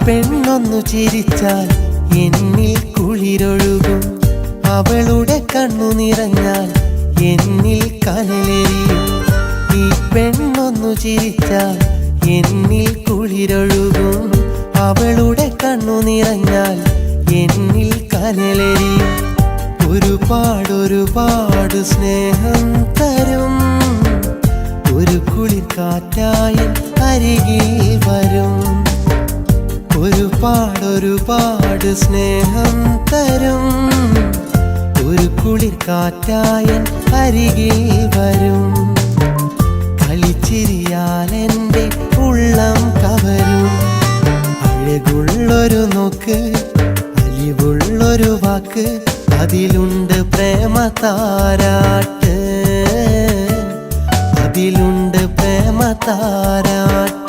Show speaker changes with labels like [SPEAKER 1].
[SPEAKER 1] പെണ്ണൊന്നു ചിരിച്ചാൽ എന്നിൽ കുളിരൊഴുകും. അവളുടെ കണ്ണു നിറഞ്ഞാൽ എന്നിൽ കനലെരിയും. ഈ പെണ്ണൊന്നു ചിരിച്ചാൽ എന്നിൽ കുളിരൊഴുകും. അവളുടെ കണ്ണു നിറഞ്ഞാൽ എന്നിൽ കനലെരിയും. ഒരുപാടൊരുപാട് സ്നേഹം തരും. ഒരു കുളിർ കാറ്റായി അരികിൽ വരും. ഒരുപാടൊരുപാട് സ്നേഹം തരും. ഒരു കുളിർ കാറ്റായി അരികിൽ വരും. കളിച്ചിരിയാൽ എൻ്റെ ഉള്ളം കവരും. അഴകുള്ളൊരു നോക്ക്, അലിവുള്ളൊരു വാക്ക്, അതിലുണ്ട് പ്രേമ താരാട്ട്. അതിലുണ്ട് പ്രേമ താരാട്ട്.